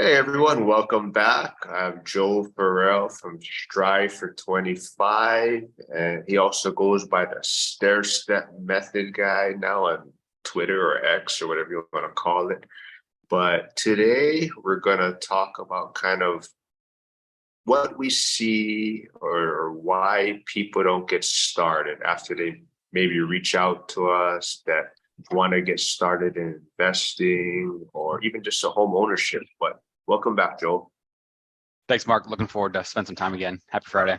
Hey everyone, welcome back. I'm Joe Farrell from Strive for 25, and he also goes by the Stair Step Method guy now on Twitter or X or whatever you want to call it. But today we're going to talk about kind of what we see or why people don't get started after they maybe reach out to us that want to get started in investing or even just a home ownership. But welcome back, Joel. Thanks, Mark. Looking forward to spend some time again. Happy Friday.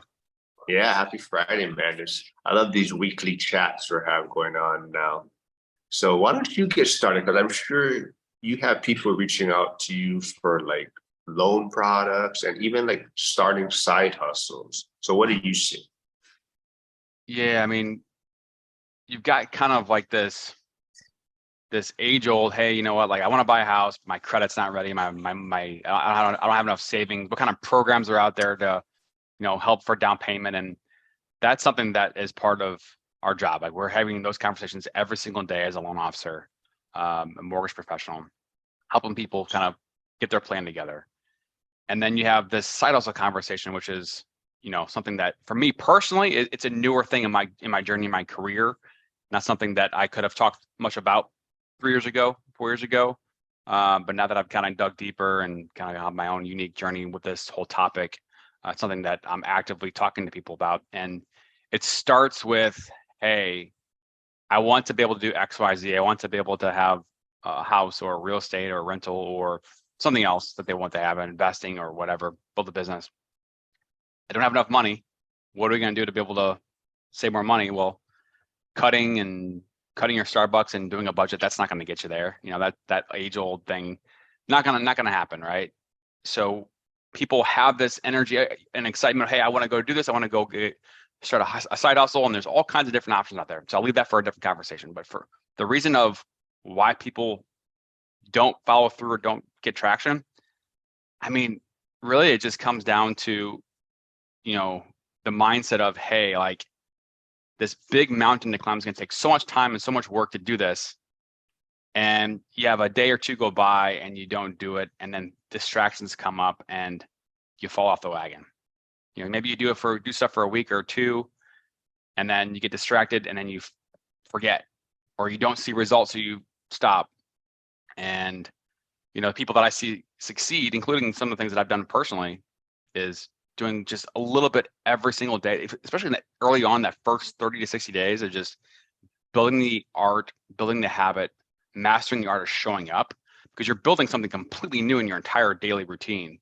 Yeah, happy Friday, man. I love these weekly chats we're have going on now. So why don't you get started? Because I'm sure you have people reaching out to you for like loan products and even like starting side hustles. So what do you see? Yeah, I mean, you've got kind of like this age old, hey, you know what? Like I want to buy a house, my credit's not ready, I don't have enough savings. What kind of programs are out there to, help for down payment? And that's something that is part of our job. Like we're having those conversations every single day as a loan officer, a mortgage professional, helping people kind of get their plan together. And then you have this side hustle conversation, which is, something that for me personally, it's a newer thing in my journey, in my career. Not something that I could have talked much about 3 years ago, 4 years ago. But now that I've kind of dug deeper and kind of have my own unique journey with this whole topic, it's something that I'm actively talking to people about. And it starts with, hey, I want to be able to do X, Y, Z. I want to be able to have a house or real estate or rental or something else that they want to have, investing or whatever, build a business. I don't have enough money. What are we going to do to be able to save more money? Well, cutting your Starbucks and doing a budget, that's not going to get you there. That age old thing, not gonna happen, right? So people have this energy and excitement. Hey, I want to go do this. I want to go start a side hustle, and there's all kinds of different options out there. So I'll leave that for a different conversation. But for the reason of why people don't follow through or don't get traction, I mean, really, it just comes down to the mindset of, hey, like this big mountain to climb is going to take so much time and so much work to do this. And you have a day or two go by and you don't do it. And then distractions come up and you fall off the wagon. Maybe you do stuff for a week or two, and then you get distracted and then you forget, or you don't see results. So you stop. And, people that I see succeed, including some of the things that I've done personally, is doing just a little bit every single day, especially in early on, that first 30 to 60 days of just building the art, building the habit, mastering the art of showing up, because you're building something completely new in your entire daily routine.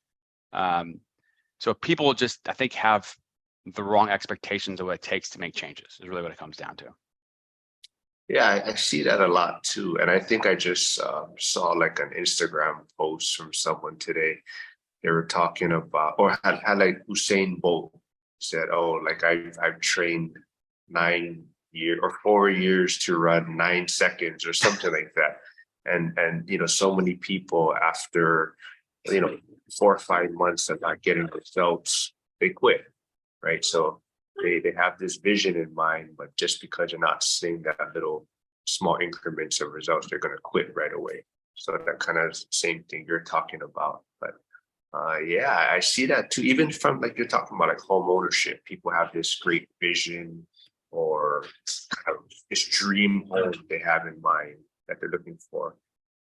So people just, I think, have the wrong expectations of what it takes to make changes is really what it comes down to. Yeah, I see that a lot too. And I think I just saw like an Instagram post from someone today. They were talking about, or had like Usain Bolt said, "Oh, like I've trained 9 years or 4 years to run 9 seconds or something like that." And so many people after 4 or 5 months of not getting results, they quit, right? So they have this vision in mind, but just because you're not seeing that little small increments of results, they're going to quit right away. So that kind of same thing you're talking about, but. Yeah, I see that too. Even from like you're talking about like home ownership, people have this great vision or kind of this dream home they have in mind that they're looking for,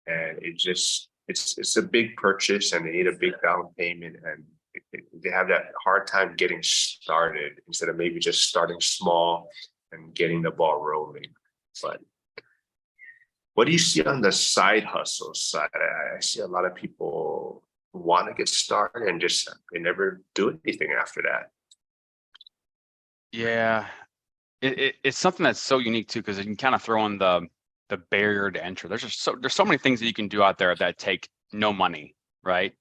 and it's a big purchase and they need a big down payment and they have that hard time getting started instead of maybe just starting small and getting the ball rolling. But what do you see on the side hustle side? I see a lot of people want to get started and just they never do anything after that. Yeah, it's something that's so unique too, because you can kind of throw in the barrier to entry. There's so many things that you can do out there that take no money, right?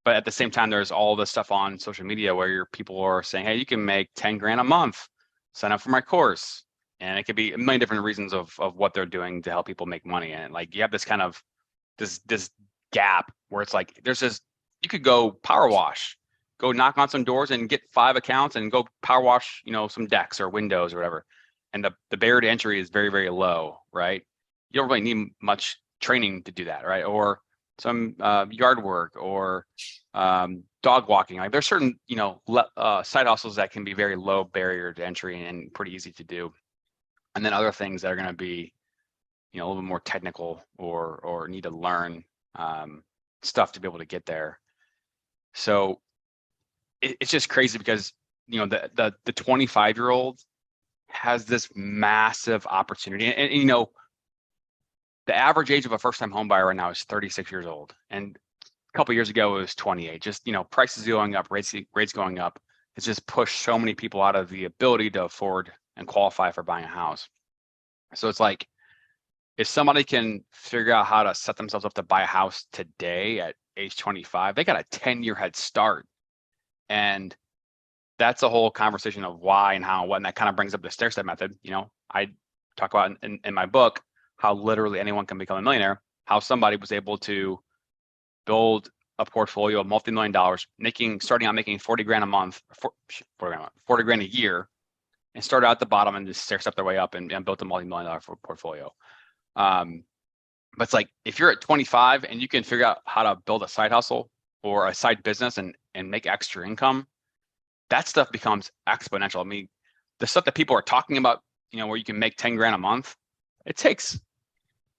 But at the same time, there's all this stuff on social media where your people are saying, hey, you can make 10 grand a month, sign up for my course. And it could be a million different reasons of what they're doing to help people make money. And like you have this kind of this gap where it's like you could go power wash, go knock on some doors and get 5 accounts and go power wash, some decks or windows or whatever. And the barrier to entry is very, very low, right? You don't really need much training to do that, right? Or some yard work or dog walking. Like there's certain, side hustles that can be very low barrier to entry and pretty easy to do. And then other things that are going to be, a little bit more technical or need to learn stuff to be able to get there. So it's just crazy because, the 25-year-old has this massive opportunity. And the average age of a first-time home buyer right now is 36 years old. And a couple of years ago, it was 28. Just, prices going up, rates going up. It's just pushed so many people out of the ability to afford and qualify for buying a house. So it's like, if somebody can figure out how to set themselves up to buy a house today at age 25, they got a 10-year head start. And that's a whole conversation of why and how, what, and that kind of brings up the stair-step method. I talk about in my book how literally anyone can become a millionaire, how somebody was able to build a portfolio of multi-million dollars, starting out making 40 grand a month, 40 grand a year, and started out at the bottom and just stair-stepped their way up and built a multi-million dollar portfolio. But it's like, if you're at 25 and you can figure out how to build a side hustle or a side business and make extra income, that stuff becomes exponential. I mean, the stuff that people are talking about, where you can make 10 grand a month, it takes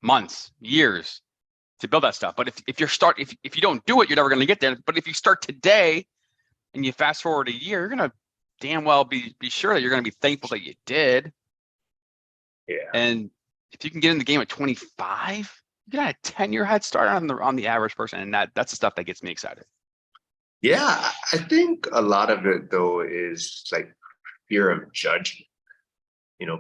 months, years to build that stuff. But if you don't do it, you're never going to get there. But if you start today and you fast forward a year, you're going to damn well be sure that you're going to be thankful that you did. Yeah. And if you can get in the game at 25, you got a 10-year head start on the average person. And that's the stuff that gets me excited. Yeah, I think a lot of it though is like fear of judgment.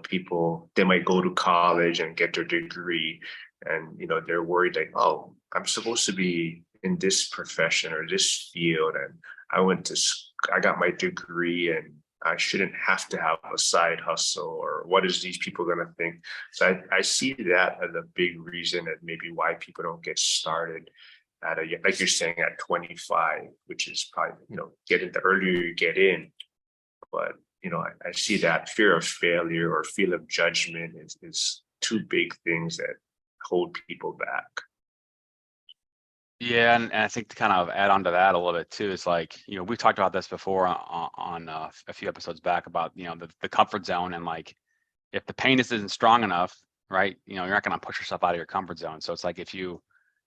People, they might go to college and get their degree and, they're worried like, oh, I'm supposed to be in this profession or this field. And I got my degree and I shouldn't have to have a side hustle, or what is these people going to think? So I see that as a big reason that maybe why people don't get started at like you're saying, at 25, which is probably, the earlier you get in. But, I see that fear of failure or fear of judgment is two big things that hold people back. Yeah, and I think to kind of add on to that a little bit too, it's like, we've talked about this before on a few episodes back about, the comfort zone, and like, if the pain isn't strong enough, right, you're not going to push yourself out of your comfort zone. So it's like, if you've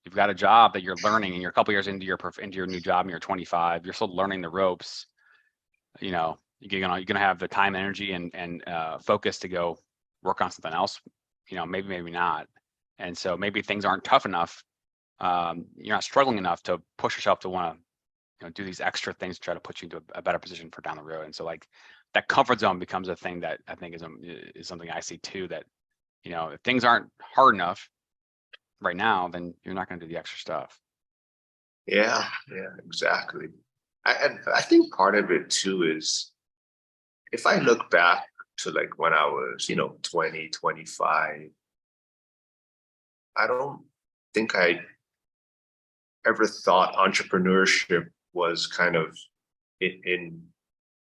got a job that you're learning and you're a couple years into your new job and you're 25, you're still learning the ropes, you're gonna have the time, energy, and focus to go work on something else, maybe not. And so maybe things aren't tough enough. You're not struggling enough to push yourself to want to, do these extra things to try to put you into a better position for down the road. And so like that comfort zone becomes a thing that I think is something I see too, that, if things aren't hard enough right now, then you're not going to do the extra stuff. Yeah, exactly. And I think part of it too is, if I look back to like when I was, 20, 25, I don't think I ever thought entrepreneurship was kind of in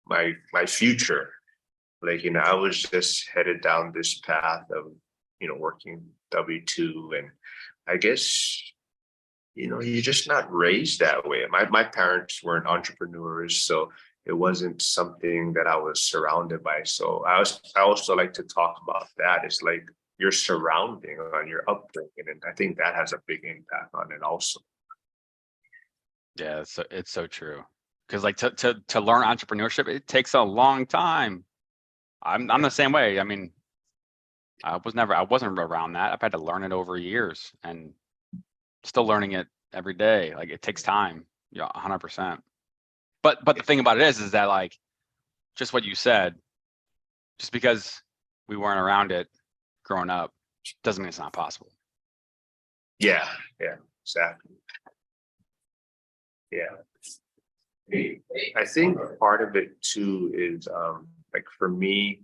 my future. Like, I was just headed down this path of, working W-2. And I guess, you're just not raised that way. My parents weren't entrepreneurs, so it wasn't something that I was surrounded by. So I also like to talk about that. It's like your surrounding on your upbringing, and I think that has a big impact on it also. Yeah, it's so true. Because like to learn entrepreneurship, it takes a long time. I'm the same way. I mean, I wasn't around that. I've had to learn it over years and still learning it every day. Like, it takes time. 100%. But the thing about it is that, like, just what you said, just because we weren't around it growing up doesn't mean it's not possible. Yeah, exactly. Yeah. I think part of it too is like for me,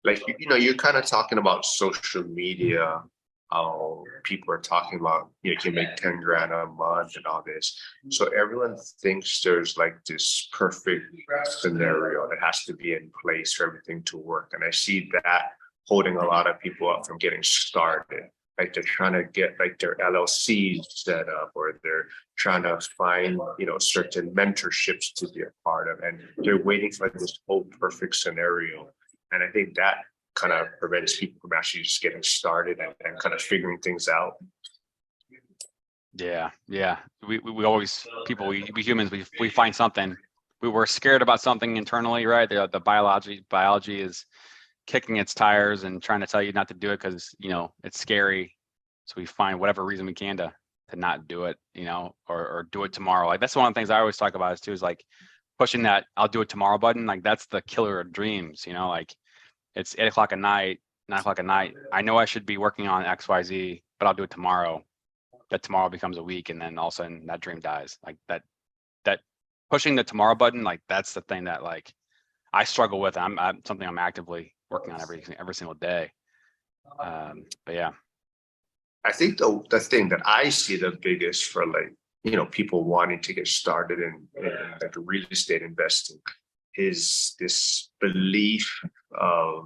like, you're kind of talking about social media, how people are talking about, you can make 10 grand a month and all this. So everyone thinks there's like this perfect scenario that has to be in place for everything to work. And I see that holding a lot of people up from getting started. like they're trying to get like their LLCs set up, or they're trying to find, certain mentorships to be a part of, and they're waiting for this whole perfect scenario. And I think that kind of prevents people from actually just getting started and kind of figuring things out. Yeah. We always, we humans, we find something. We were scared about something internally, right? The biology is kicking its tires and trying to tell you not to do it because it's scary. So we find whatever reason we can to not do it, or do it tomorrow. Like that's one of the things I always talk about is like pushing that I'll do it tomorrow button. Like that's the killer of dreams, like it's 8 o'clock at night, 9 o'clock at night. I know I should be working on XYZ, but I'll do it tomorrow. That tomorrow becomes a week, and then all of a sudden that dream dies. Like that pushing the tomorrow button, like that's the thing that like I struggle with. I'm something I'm actively working on every single day. But yeah. I think the thing that I see the biggest for like, people wanting to get started in like real estate investing is this belief of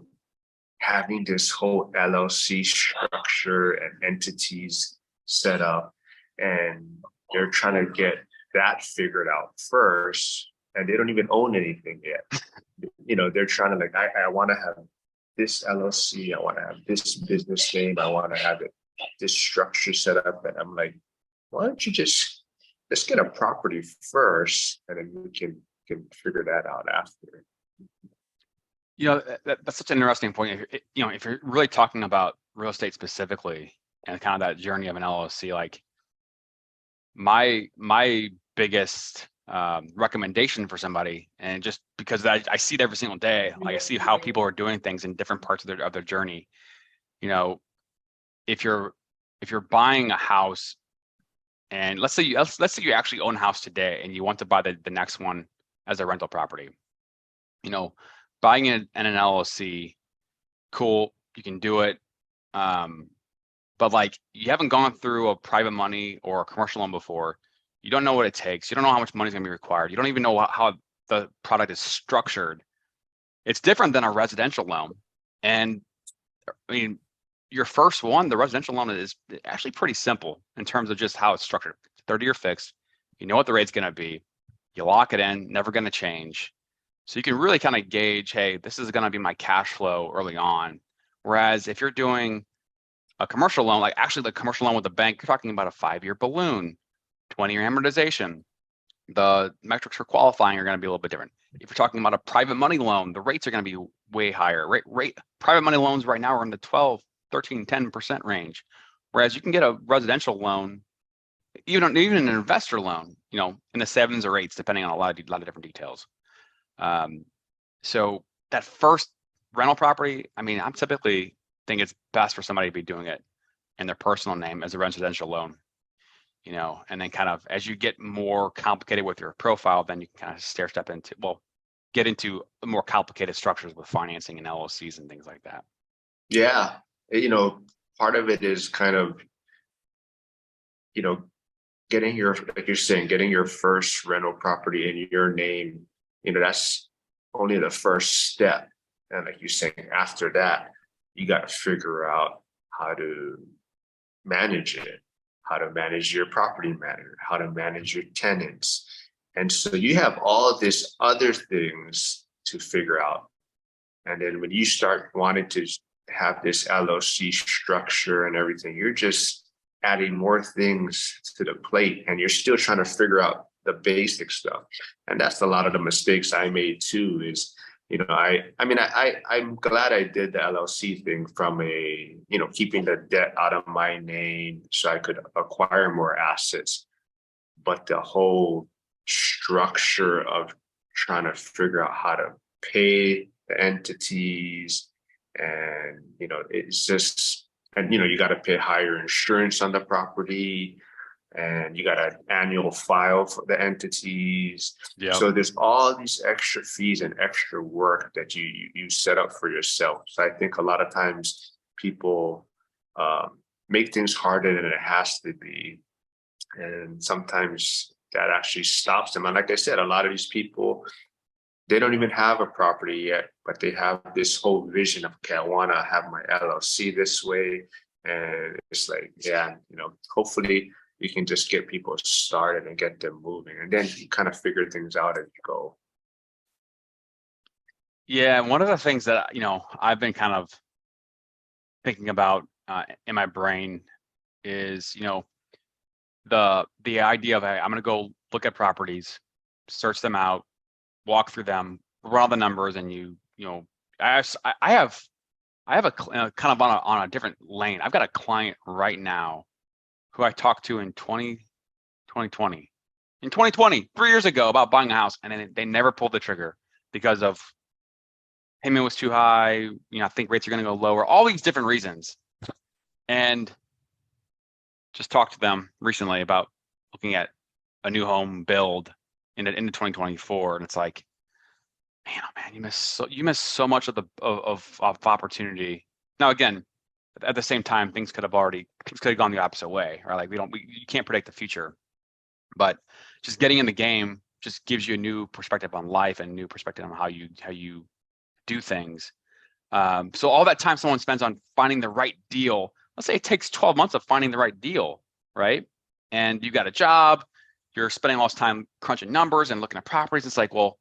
having this whole LLC structure and entities set up, and they're trying to get that figured out first, and they don't even own anything yet. They're trying to like, I want to have this LLC, I want to have this business name, I want to have this structure set up, and I'm like, why don't you let's get a property first, and then we can figure that out after. That's such an interesting point. If you're really talking about real estate specifically and kind of that journey of an LLC, like my biggest recommendation for somebody, and just because I see it every single day, like I see how people are doing things in different parts of their journey. If you're buying a house, and let's say you actually own a house today and you want to buy the next one as a rental property, buying it in an LLC, cool, you can do it. But like you haven't gone through a private money or a commercial loan before. You don't know what it takes. You don't know how much money is going to be required. You don't even know how the product is structured. It's different than a residential loan. And I mean, your first one, the residential loan, is actually pretty simple in terms of just how it's structured. 30-year fixed. You know what the rate's going to be. You lock it in, never going to change. So you can really kind of gauge, hey, this is going to be my cash flow early on. Whereas if you're doing a commercial loan, like actually the commercial loan with the bank, you're talking about a 5-year balloon, 20-year amortization. The metrics for qualifying are going to be a little bit different. If you're talking about a private money loan, the rates are going to be way higher. Private money loans right now are in the 12, 13, 10% range. Whereas you can get a residential loan, even an investor loan, in the 7s or 8s, depending on a lot of different details. So that first rental property, I mean, I'm typically think it's best for somebody to be doing it in their personal name as a residential loan, and then kind of as you get more complicated with your profile, then you can kind of get into more complicated structures with financing and LLCs and things like that. Yeah. Part of it is kind of, getting like you're saying, getting your first rental property in your name, that's only the first step. And like you're saying, after that, you got to figure out how to manage it, how to manage your property manager, how to manage your tenants. And so you have all of these other things to figure out. And then when you start wanting to have this LLC structure and everything, you're just adding more things to the plate, and you're still trying to figure out the basic stuff. And that's a lot of the mistakes I made too, is, I'm glad I did the LLC thing from keeping the debt out of my name so I could acquire more assets. But the whole structure of trying to figure out how to pay the entities, and, it's just, and, you got to pay higher insurance on the property, and you got an annual file for the entities. Yep. So there's all these extra fees and extra work that you set up for yourself. So I think a lot of times people make things harder than it has to be. And sometimes that actually stops them. And like I said, a lot of these people, they don't even have a property yet, but they have this whole vision of, okay, I want to have my LLC this way. And it's like, yeah, hopefully you can just get people started and get them moving, and then you kind of figure things out as you go. Yeah, and one of the things that I've been kind of thinking about in my brain is the idea of, hey, I'm going to go look at properties, search them out, walk through them, run all the numbers, and I have a kind of on a different lane. I've got a client right now who I talked to in 2020, 3 years ago, about buying a house, and then they never pulled the trigger because of payment was too high. I think rates are going to go lower, all these different reasons. And just talked to them recently about looking at a new home build into 2024, and it's like, man, oh man, you miss so much of the of opportunity. Now again, at the same time, things could have gone the opposite way, right? Like you can't predict the future, but just getting in the game just gives you a new perspective on life and new perspective on how you do things. So all that time someone spends on finding the right deal, let's say it takes 12 months of finding the right deal, right? And you got a job, you're spending all this time crunching numbers and looking at properties. It's like, well,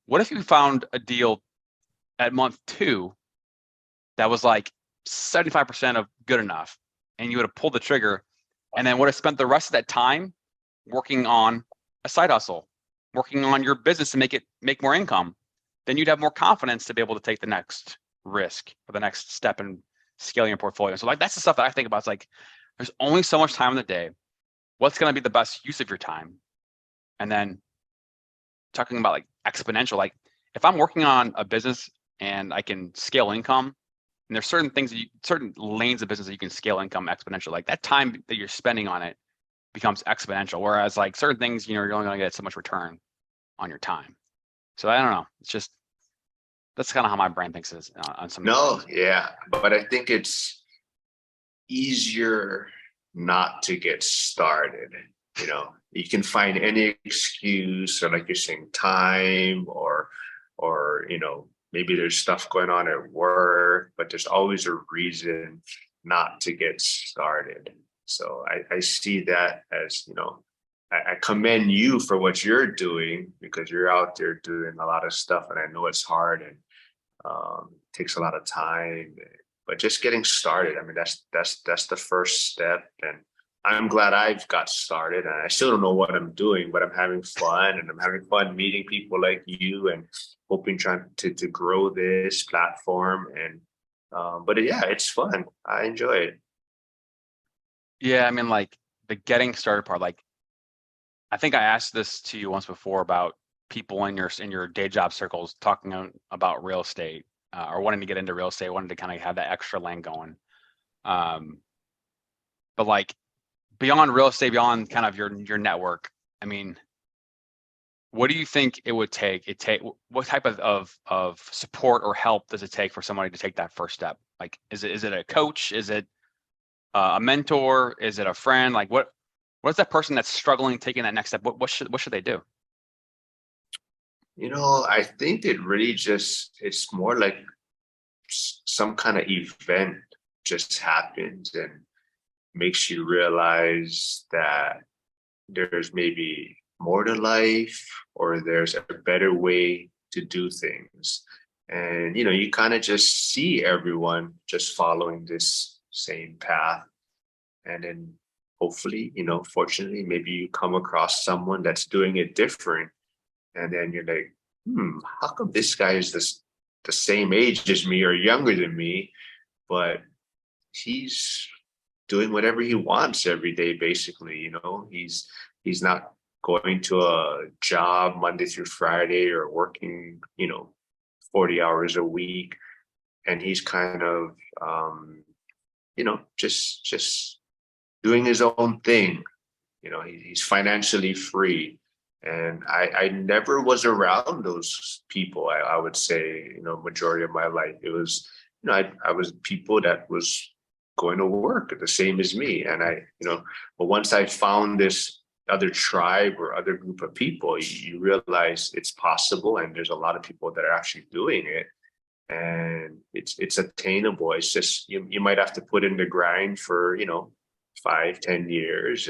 what if you found a deal at month 2 that was like 75% of good enough, and you would have pulled the trigger, and then would have spent the rest of that time working on a side hustle, working on your business to make more income? Then you'd have more confidence to be able to take the next risk or the next step in scaling your portfolio. So like, that's the stuff that I think about. It's like, there's only so much time in the day. What's going to be the best use of your time? And then talking about like exponential, like if I'm working on a business and I can scale income, and there's certain things certain lanes of business that you can scale income exponential, like that time that you're spending on it becomes exponential. Whereas like certain things, you're only going to get so much return on your time. So I don't know. It's just, that's kind of how my brain thinks is on some of these No, things. yeah, but I think it's easier not to get started. You can find any excuse, or like you're saying, time, or maybe there's stuff going on at work, but there's always a reason not to get started. So I see that as, I commend you for what you're doing, because you're out there doing a lot of stuff, and I know it's hard, and takes a lot of time. But just getting started, I mean, that's the first step. And I'm glad I've got started, and I still don't know what I'm doing, but I'm having fun, and I'm having fun meeting people like you, and trying to grow this platform. And but yeah, it's fun. I enjoy it. Yeah, I mean, like the getting started part, like I think I asked this to you once before about people in your day job circles talking about real estate, or wanting to get into real estate, wanting to kind of have that extra lane going. Um, but like beyond real estate, beyond kind of your network, I mean, what do you think it would take? What type of support or help does it take for somebody to take that first step? Like, is it a coach? Is it a mentor? Is it a friend? Like, what's that person that's struggling taking that next step? What should they do? I think it's more like some kind of event just happens and makes you realize that there's maybe more to life, or there's a better way to do things. And you kind of just see everyone just following this same path, and then hopefully, fortunately, maybe you come across someone that's doing it different, and then you're like, how come this guy is the same age as me or younger than me, but he's doing whatever he wants every day, basically. He's not going to a job Monday through Friday, or working 40 hours a week, and he's kind of just doing his own thing. He's financially free. And I never was around those people. I would say, majority of my life, it was, I was people that was going to work the same as me. And but once I found this other tribe or other group of people, you realize it's possible. And there's a lot of people that are actually doing it. and it's attainable. It's just you might have to put in the grind for 5, 10 years,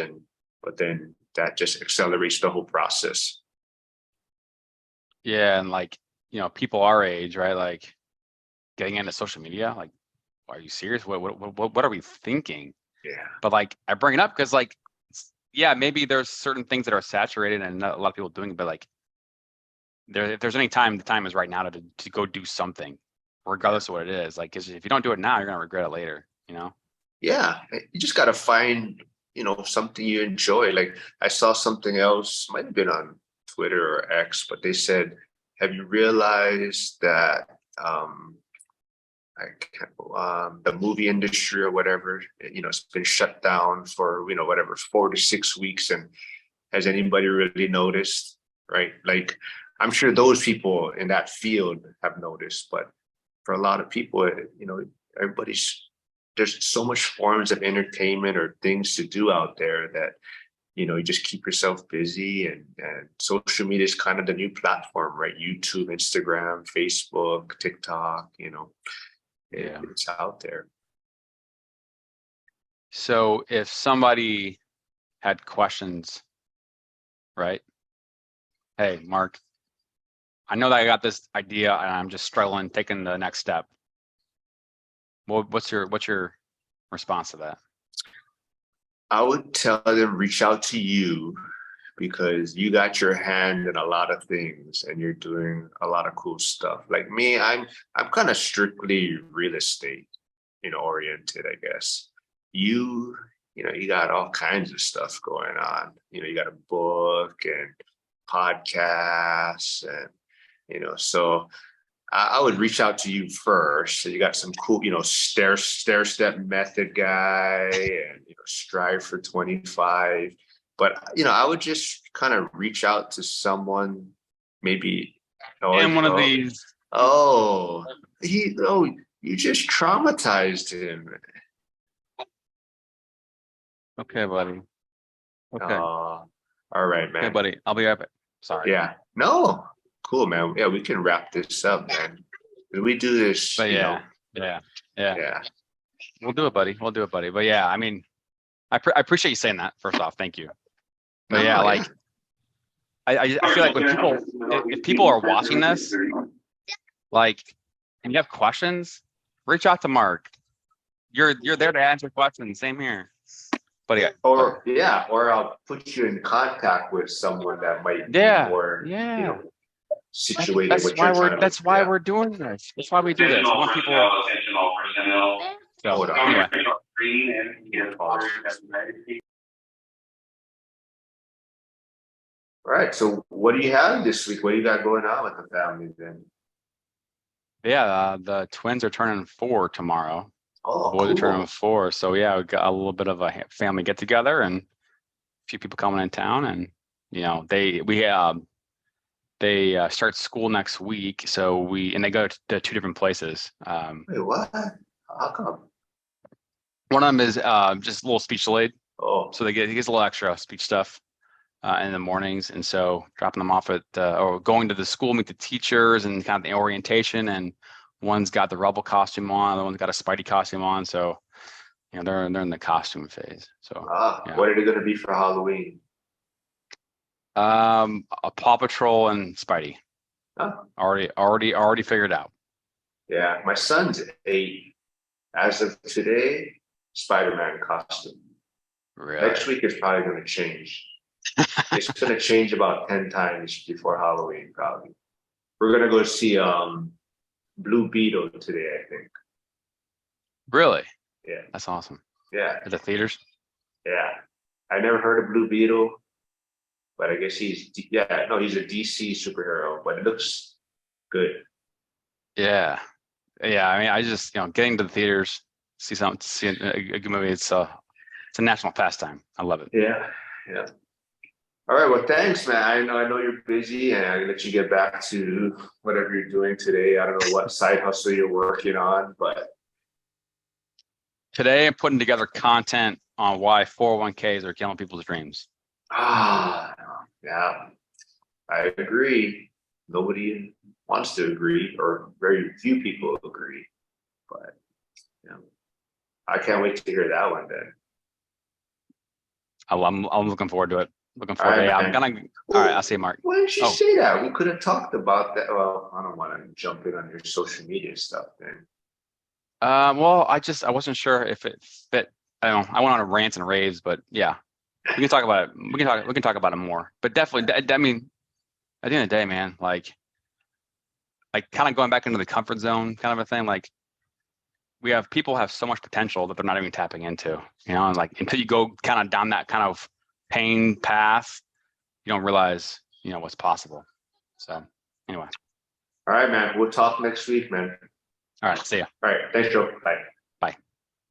but then that just accelerates the whole process. Yeah, and like, people our age, right? Like getting into social media, like, are you serious? What are we thinking? Yeah. But like, I bring it up because like, yeah, maybe there's certain things that are saturated and not a lot of people doing it, but like, if there's any time, the time is right now to go do something, regardless of what it is. Like, because if you don't do it now, you're gonna regret it later. Yeah, you just got to find, something you enjoy. Like I saw something else, might have been on Twitter or X, but they said, have you realized that I can't, the movie industry or whatever, it's been shut down for, whatever, 4 to 6 weeks. And has anybody really noticed? Right. Like, I'm sure those people in that field have noticed, but for a lot of people, everybody's, there's so much forms of entertainment or things to do out there that, you just keep yourself busy, and social media is kind of the new platform, right? YouTube, Instagram, Facebook, TikTok, Yeah. it's out there. So if somebody had questions, right? Hey, Mark, I know that I got this idea and I'm just struggling taking the next step. Well, what's your response to that? I would tell them reach out to you because you got your hand in a lot of things and you're doing a lot of cool stuff. Like me, I'm kind of strictly real estate, oriented, I guess. You got all kinds of stuff going on. You got a book and podcasts, and so I would reach out to you first. So you got some cool, stair step method guy, and strive for 25. But I would just kind of reach out to someone, maybe. And one of Oh, these. oh, you just traumatized him. Okay, buddy. Okay. All right, Okay, man. buddy. I'll be right back. Sorry. Yeah. No. Cool, man. Yeah, we can wrap this up, man. We do this, But yeah. Yeah. We'll do it, buddy. We'll do it, buddy. But yeah, I mean, I appreciate you saying that. First off, thank you. But yeah, No, like I feel like when if people are watching this, like, and you have questions, reach out to Mark. You're there to answer questions. Same here. But yeah. or I'll put you in contact with someone that might be more, situated what you're trying to. That's why we're doing this. That's why we do this. We want people. So Hold on. anyway. All right. So what do you have this week? What do you got going on with the family then? Yeah, the twins are turning 4 tomorrow. Oh, The boys are cool. turning 4. So yeah, we got a little bit of a family get together and a few people coming in town, and they start school next week. So they go to 2 different places. Wait, what? How come? One of them is just a little speech delayed. Oh, So he gets a little extra speech stuff in the mornings. And so dropping them off at or going to the school, meet the teachers and kind of the orientation. And one's got the Rebel costume on, the other one's got a Spidey costume on. So, they're in the costume phase. So, yeah. What are they going to be for Halloween? A Paw Patrol and Spidey. Oh, Already figured out. yeah. My son's 8. As of today, Spider-Man costume. Really? Next week is probably going to change. It's going to change about 10 times before Halloween, probably. We're going to go see Blue Beetle today, I think. Really? Yeah. That's awesome. Yeah. At the theaters? Yeah. I never heard of Blue Beetle, but I guess he's a DC superhero, but it looks good. Yeah. Yeah. I mean, I just, getting to the theaters, see a good movie. It's a national pastime. I love it. Yeah. Yeah. All right. Well, thanks, man. I know you're busy, and I'll let you get back to whatever you're doing today. I don't know what side hustle you're working on, but Today I'm putting together content on why 401ks are killing people's dreams. yeah, I agree. nobody wants to agree, or very few people agree. But you know, I can't wait to hear that one then. I'm looking forward to it. Looking All forward to right, it. Yeah, I'm man. gonna. All right, Well, I'll see you, Mark. why didn't you Oh, say that? We could have talked about that. Well, I don't want to jump in on your social media stuff, man. well, I wasn't sure if it fit. I don't know. I went on a rants and raves, but yeah, we can talk about it. We can talk about it more. But definitely, I mean, at the end of the day, man, like kind of going back into the comfort zone kind of a thing. Like people have so much potential that they're not even tapping into, and like until you go kind of down that kind of pain path, you don't realize, what's possible. So anyway, All right, man. We'll talk next week, man. all right, see ya. All right. Thanks, Joe. Bye.